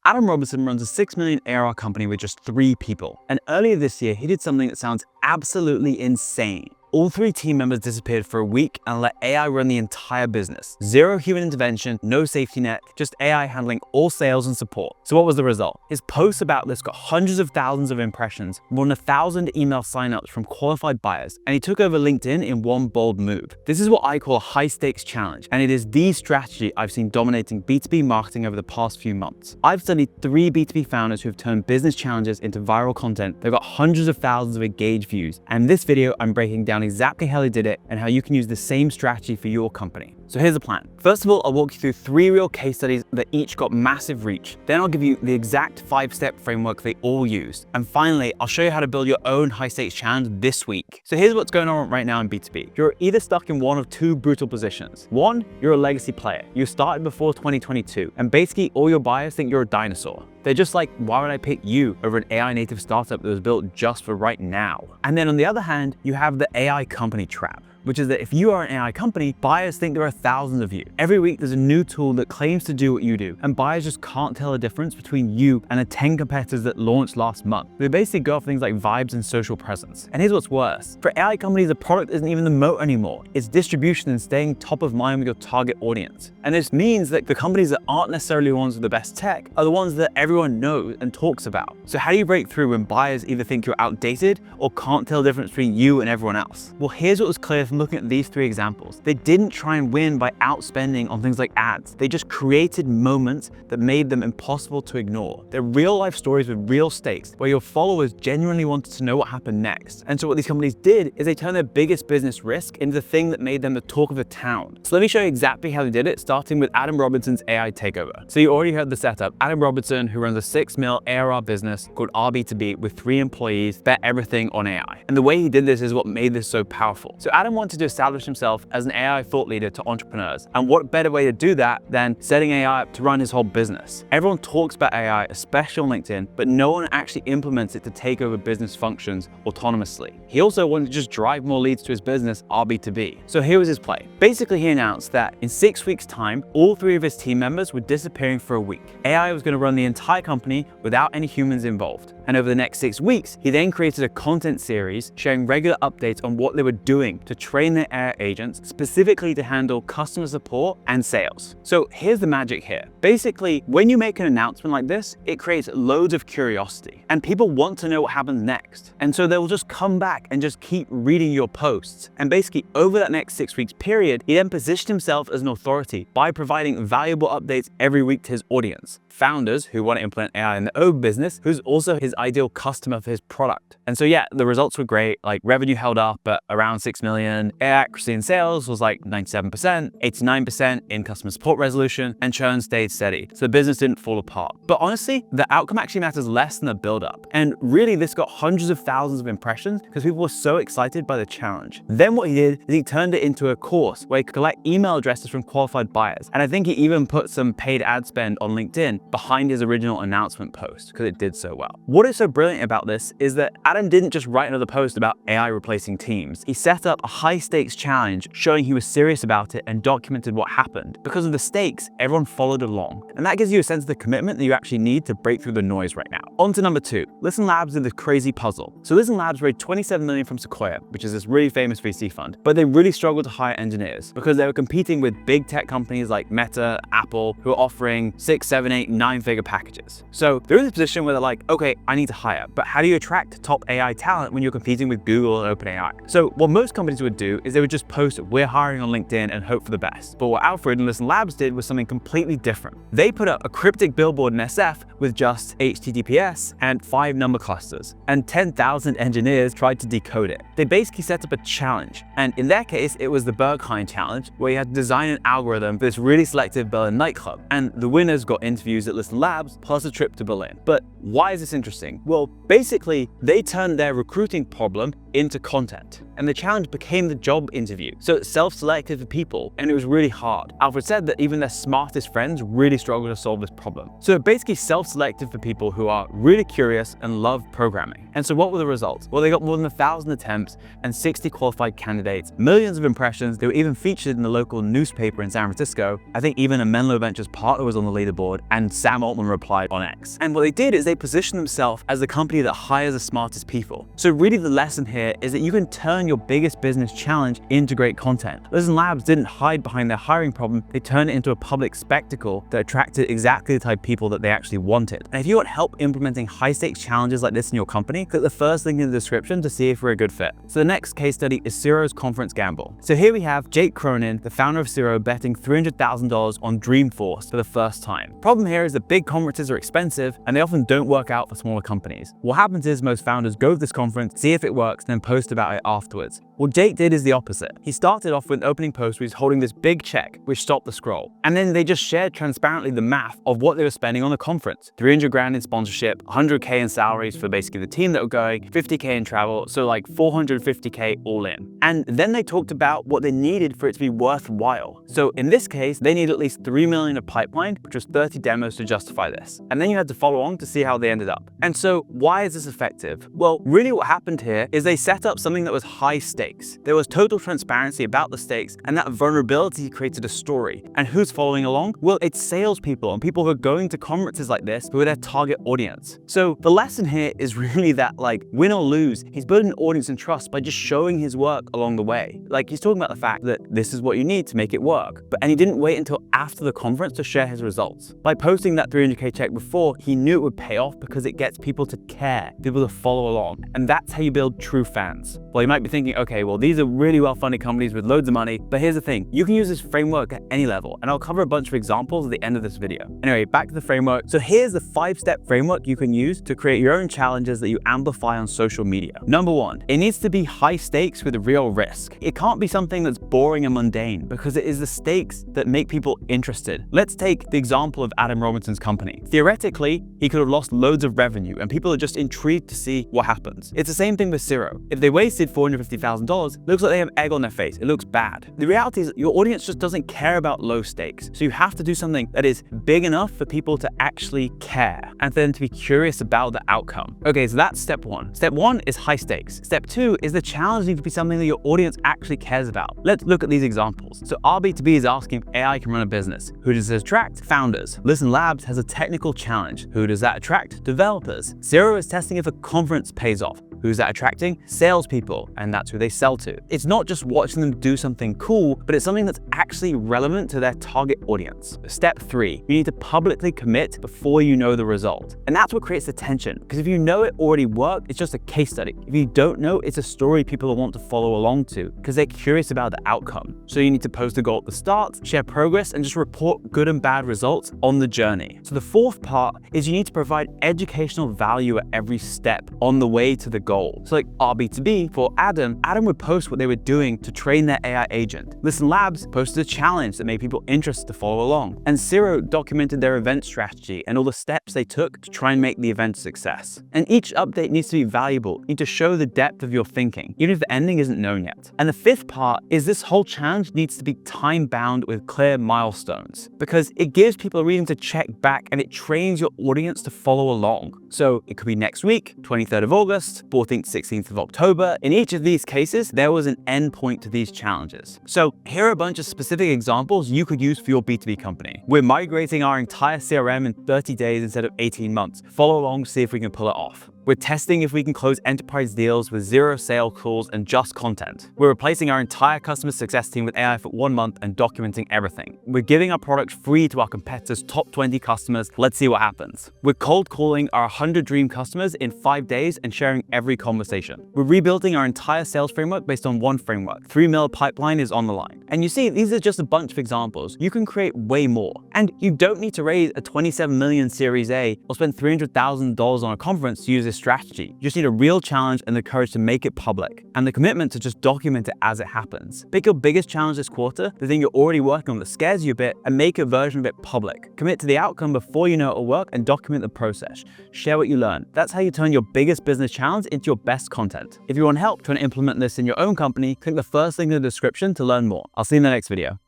Adam Robertson runs a 6 million ARR company with just 3 people. And earlier this year, he did something that sounds absolutely insane. All 3 team members disappeared for a week and let AI run the entire business. Zero human intervention, no safety net, just AI handling all sales and support. So what was the result? His posts about this got hundreds of thousands of impressions, more than 1,000 email signups from qualified buyers, and he took over LinkedIn in one bold move. This is what I call a high stakes challenge, and it is the strategy I've seen dominating B2B marketing over the past few months. I've studied 3 B2B founders who have turned business challenges into viral content. They've got hundreds of thousands of engaged views, and in this video, I'm breaking down exactly how they did it and how you can use the same strategy for your company. So here's the plan. First of all, I'll walk you through 3 real case studies that each got massive reach. Then I'll give you the exact 5-step framework they all used. And finally, I'll show you how to build your own high stakes challenge this week. So here's what's going on right now in B2B. You're either stuck in one of 2 brutal positions. One, you're a legacy player. You started before 2022, and basically all your buyers think you're a dinosaur. They're just like, why would I pick you over an AI native startup that was built just for right now? And then on the other hand, you have the AI company trap, which is that if you are an AI company, buyers think there are thousands of you. Every week there's a new tool that claims to do what you do, and buyers just can't tell the difference between you and the 10 competitors that launched last month. They basically go for things like vibes and social presence. And here's what's worse. For AI companies, the product isn't even the moat anymore. It's distribution and staying top of mind with your target audience. And this means that the companies that aren't necessarily the ones with the best tech are the ones that everyone knows and talks about. So how do you break through when buyers either think you're outdated or can't tell the difference between you and everyone else? Well, here's what was clear from looking at these 3 examples. They didn't try and win by outspending on things like ads. They just created moments that made them impossible to ignore. They're real life stories with real stakes where your followers genuinely wanted to know what happened next. And so what these companies did is they turned their biggest business risk into the thing that made them the talk of the town. So let me show you exactly how they did it, starting with Adam Robertson's AI takeover. So you already heard the setup. Adam Robertson, who runs a 6 mil ARR business called B2B with 3 employees, bet everything on AI. And the way he did this is what made this so powerful. So Adam wanted to establish himself as an AI thought leader to entrepreneurs. And what better way to do that than setting AI up to run his whole business? Everyone talks about AI, especially on LinkedIn, but no one actually implements it to take over business functions autonomously. He also wanted to just drive more leads to his business, B2B. So here was his play. Basically, he announced that in 6 weeks' time, all 3 of his team members were disappearing for a week. AI was going to run the entire company without any humans involved. And over the next 6 weeks, he then created a content series sharing regular updates on what they were doing to train their AI agents specifically to handle customer support and sales. So here's the magic here. Basically, when you make an announcement like this, it creates loads of curiosity and people want to know what happens next. And so they will just come back and just keep reading your posts. And basically over that next 6 weeks period, he then positioned himself as an authority by providing valuable updates every week to his audience. Founders who want to implement AI in their own business, who's also his ideal customer for his product. And so yeah, the results were great. Like revenue held up at around 6 million, AI accuracy in sales was like 97%, 89% in customer support resolution, and churn stayed steady. So the business didn't fall apart. But honestly, the outcome actually matters less than the build-up. And really this got hundreds of thousands of impressions because people were so excited by the challenge. Then what he did is he turned it into a course where he could collect email addresses from qualified buyers. And I think he even put some paid ad spend on LinkedIn behind his original announcement post because it did so well. What is so brilliant about this is that Adam didn't just write another post about AI replacing teams. He set up a high stakes challenge showing he was serious about it and documented what happened. Because of the stakes, everyone followed along. And that gives you a sense of the commitment that you actually need to break through the noise right now. On to number 2. Listen Labs did the crazy puzzle. So Listen Labs raised 27 million from Sequoia, which is this really famous VC fund, but they really struggled to hire engineers because they were competing with big tech companies like Meta, Apple, who are offering 6, 7, 8, 9-figure packages. So they're in this position where they're like, okay, I need to hire, but how do you attract top AI talent when you're competing with Google and OpenAI? So what most companies would do is they would just post, we're hiring on LinkedIn and hope for the best. But what Alfred and Listen Labs did was something completely different. They put up a cryptic billboard in SF with just HTTPS and 5 number clusters, and 10,000 engineers tried to decode it. They basically set up a challenge. And in their case, it was the Berghain challenge, where you had to design an algorithm for this really selective Berlin nightclub. And the winners got interviews at Listen Labs plus a trip to Berlin. But why is this interesting? Well, basically, they turned their recruiting problem into content. And the challenge became the job interview. So it's self-selected for people, and it was really hard. Alfred said that even their smartest friends really struggle to solve this problem. So it basically self-selected for people who are really curious and love programming. And so what were the results? Well, they got more than 1,000 attempts and 60 qualified candidates, millions of impressions. They were even featured in the local newspaper in San Francisco. I think even a Menlo Ventures partner was on the leaderboard, and Sam Altman replied on X. And what they did is they positioned themselves as the company that hires the smartest people. So really the lesson here is that you can turn your biggest business challenge into great content. Listen Labs didn't hide behind their hiring problem. They turned it into a public spectacle that attracted exactly the type of people that they actually wanted. And if you want help implementing high-stakes challenges like this in your company, click the first link in the description to see if we're a good fit. So the next case study is Ciro's conference gamble. So here we have Jake Cronin, the founder of Ciro, betting $300,000 on Dreamforce for the first time. Problem here is that big conferences are expensive and they often don't work out for smaller companies. What happens is most founders go to this conference, see if it works, then post about it afterwards. What Jake did is the opposite. He started off with an opening post where he's holding this big check, which stopped the scroll. And then they just shared transparently the math of what they were spending on the conference. 300 grand in sponsorship, 100K in salaries for basically the team that were going, 50K in travel, so like 450K all in. And then they talked about what they needed for it to be worthwhile. So in this case, they need at least 3 million of pipeline, which was 30 demos to justify this. And then you had to follow on to see how they ended up. And so why is this effective? Well, really what happened here is they set up something that was high stakes. There was total transparency about the stakes, and that vulnerability created a story. And who's following along? Well, it's salespeople and people who are going to conferences like this who are their target audience. So the lesson here is really that, like, win or lose, he's building an audience and trust by just showing his work along the way. Like, he's talking about the fact that this is what you need to make it work. And he didn't wait until after the conference to share his results. By posting that 300K check before, he knew it would pay off because it gets people to care, people to follow along. And that's how you build true fans. Well, you might be thinking, okay, well, these are really well-funded companies with loads of money, but here's the thing, you can use this framework at any level, and I'll cover a bunch of examples at the end of this video. Anyway, back to the framework. So here's the 5-step framework you can use to create your own challenges that you amplify on social media. Number 1, it needs to be high stakes with real risk. It can't be something that's boring and mundane because it is the stakes that make people interested. Let's take the example of Adam Robinson's company. Theoretically, he could have lost loads of revenue and people are just intrigued to see what happens. It's the same thing with Ciro. If they wasted $450,000, looks like they have egg on their face. It looks bad. The reality is your audience just doesn't care about low stakes. So you have to do something that is big enough for people to actually care and then to be curious about the outcome. Okay, so that's step 1. Step 1 is high stakes. Step 2 is the challenge needs to be something that your audience actually cares about. Let's look at these examples. So our B2B is asking if AI can run a business. Who does it attract? Founders. Listen Labs has a technical challenge. Who does that attract? Developers. Ciro is testing if a conference pays off. Who's that attracting? Salespeople, and that's who they sell to. It's not just watching them do something cool, but it's something that's actually relevant to their target audience. Step 3, you need to publicly commit before you know the result. And that's what creates the tension, because if you know it already worked, it's just a case study. If you don't know, it's a story people want to follow along to, because they're curious about the outcome. So you need to post a goal at the start, share progress, and just report good and bad results on the journey. So the 4th part is you need to provide educational value at every step on the way to the goal. So like our B2B, for Adam would post what they were doing to train their AI agent. Listen Labs posted a challenge that made people interested to follow along. And Ciro documented their event strategy and all the steps they took to try and make the event a success. And each update needs to be valuable. You need to show the depth of your thinking, even if the ending isn't known yet. And the 5th part is this whole challenge needs to be time-bound with clear milestones, because it gives people a reason to check back and it trains your audience to follow along. So it could be next week, 23rd of August, 14th, 16th of October. In each of these cases, there was an end point to these challenges. So here are a bunch of specific examples you could use for your B2B company. We're migrating our entire CRM in 30 days instead of 18 months. Follow along, see if we can pull it off. We're testing if we can close enterprise deals with 0 sales calls and just content. We're replacing our entire customer success team with AI for 1 month and documenting everything. We're giving our product free to our competitors' top 20 customers. Let's see what happens. We're cold calling our 100 dream customers in 5 days and sharing every conversation. We're rebuilding our entire sales framework based on one framework. 3 mil pipeline is on the line. And you see, these are just a bunch of examples. You can create way more. And you don't need to raise a 27 million Series A or spend $300,000 on a conference to use this strategy. You just need a real challenge and the courage to make it public, and the commitment to just document it as it happens. Pick your biggest challenge this quarter, the thing you're already working on that scares you a bit, and make a version of it public. Commit to the outcome before you know it'll work and document the process. Share what you learn. That's how you turn your biggest business challenge into your best content. If you want help trying to implement this in your own company, click the first link in the description to learn more. I'll see you in the next video.